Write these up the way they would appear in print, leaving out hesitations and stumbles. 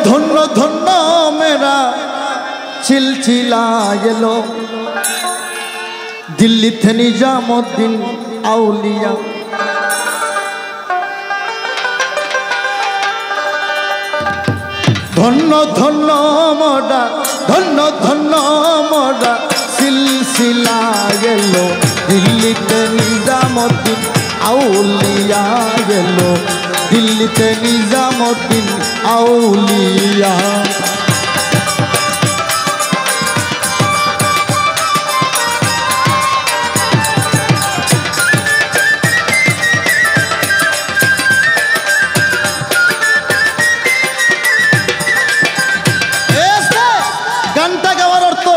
ধন্য ধন্য মেরা সিলসিলা এলো দিল্লি থেকে নিজামুদ্দিন আউলিয়া। ধন্য ধন্য মোরা ধন্য ধন্য মোরা সিলসিলা এলো দিল্লিতে নিজামুদ্দিন আউলিয়া এলো দিল্লিতে নিজামুদ্দিন আউলিয়া। গানটা গাওয়ার অর্থ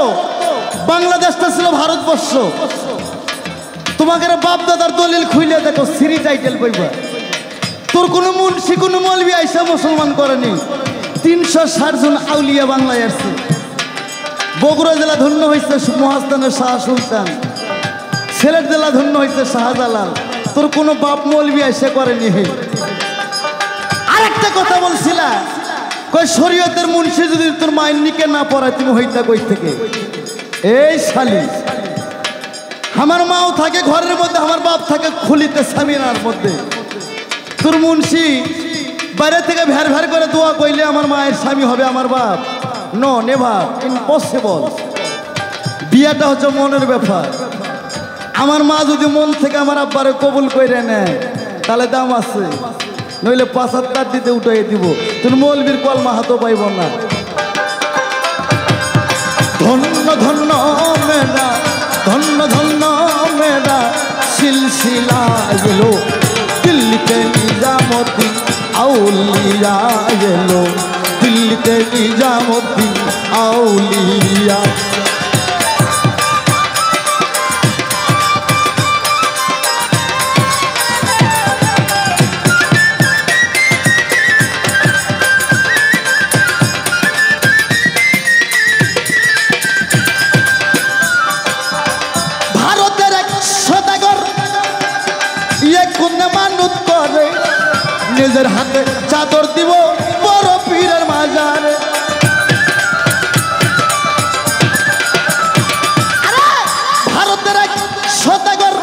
বাংলাদেশটা ছিল ভারতবর্ষ। তোমাকে বাপ দাদার দলিল খুইলে দেখো সিরি টাইটেল পাইবা। তোর কোনো মুন্সি কোনো মৌলবি আইসা মুসলমান করেনি। 360 জন আউলিয়া বাংলায় আসছে। বগুড়া জেলা ধন্য হয়েছে মহাস্থানের শাহ সুলতান, সিলেট জেলা ধন্য হয়েছে শাহজালাল। তোর কোনো বাপ মৌলবি আইসা করেনি। আরেকটা কথা বলছিলা কই শরীয়তের মুন্সি যদি তোর মায়ের নিকে না পড়ায় তুমি হইতা কই থেকে? এই শালি, আমার মাও থাকে ঘরের মধ্যে, আমার বাপ থাকে খুলিতে সামিনার মধ্যে। তোর মুন্সি বাইরে থেকে ভ্যার ভ্যার করে দোয়া কইলে আমার মায়ের স্বামী হবে আমার বাপ? No, never, impossible. বিয়াটা হচ্ছে মনের ব্যাপার। আমার মা যদি মন থেকে আমার আব্বারে কবুল করে নেয় তাহলে দাম আছে, নইলে 75 দিতে উঠাই দিব। তোর মৌলবীর কলমা হাতও পাইব না। ধন্য ধন্য মেরা ধন্য ধন্য মেরা সিলসিলা এলো দিল্লিতে নিজামুদ্দিন আউলিয়া এলো দিল্লিতে নিজামুদ্দিন আউলিয়া। নিজের হাতে চাদর দিব বড় পীরের মাজারে। ভারতের এক সদাগর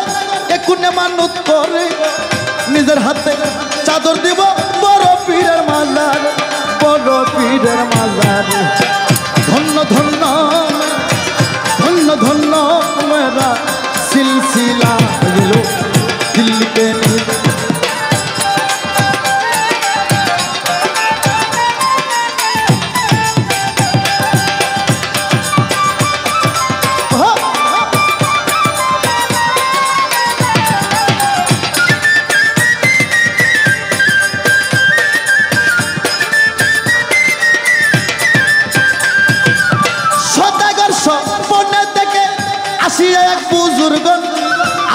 একুনে মানত করে নিজের হাতে চাদর দিব বড় পীরের মাজারে, বড় পীরের মাজারে। ধন্য ধন্য ধন্য ধন্য মেরা সিলসিলা এলো দিল্লিতে।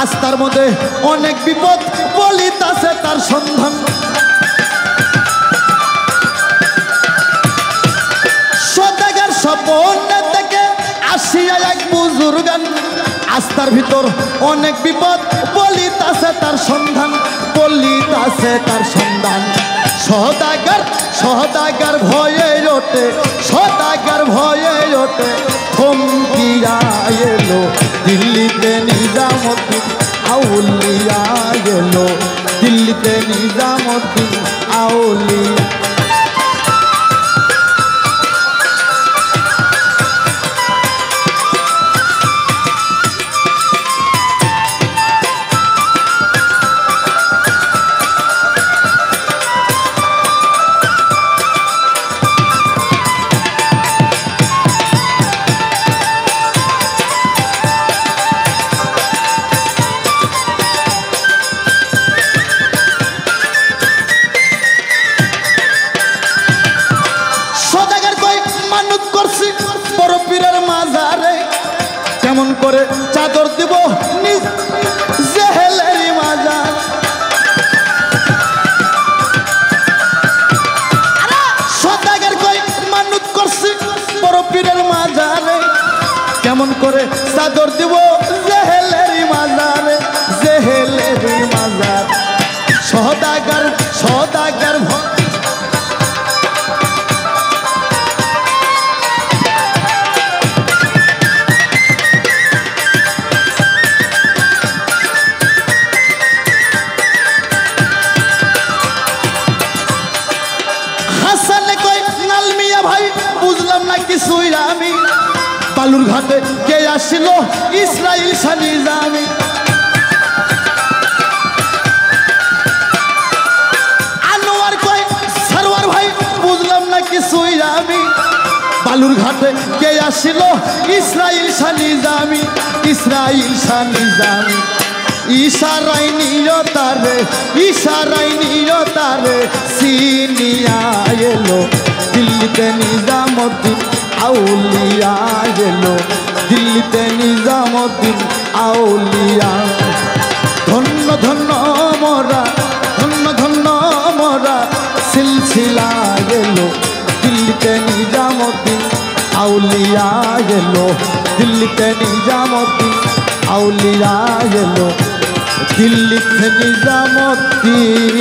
আস্তার মধ্যে অনেক বিপদ বলিতাছে তার সন্ধান। সদাগর স্বপন থেকে আসিয়া এক বুজুর্গান। আস্তার ভিতর অনেক বিপদ বলিতাছে তার সন্ধান, বলিতাছে তার সন্ধান। সদাগর সদাগর ভয়ে ওঠে, সদাগর ভয়ে ওঠে থমকিয়া এলো দিল্লিতে নিজামুদ্দিন আউলিয়া এলো দিল্লিতে নিজামুদ্দিন আউলিয়া। কেমন করে চাদর দিব জেহেলের মাজার। সদাগর কই মানত করছি বড় পীরের মাজারে। কেমন করে চাদর দিব জেহেলের মাজারে, জেহেলের মাজার। সদাগর সদাগর কিছুই আমি বালুর ঘাটে কে আসিল ইসরাইল শাহ নিজামি আনোয়ার কয় সরওয়ার ভাই বুঝলাম না কিছুই আমি বালুর ঘাটে কে আসিল ইসরাইল শাহ নিজামি ইসরাইল শাহ নিজামি ইশারাই নিয়তারে সিনিয়া এলো দিল্লিতে নিজামুদ্দিন আউলিয়া এলো দিল্লিতে নিজামুদ্দিন আউলিয়া ধন্য ধন্য মোরা ধন্য ধন্য মোরা সিলসিলা এলো দিল্লিতে নিজামুদ্দিন আউলিয়া এলো দিল্লিতে নিজামুদ্দিন আউলিয়া এলো দিল্লিতে নিজামুদ্দিন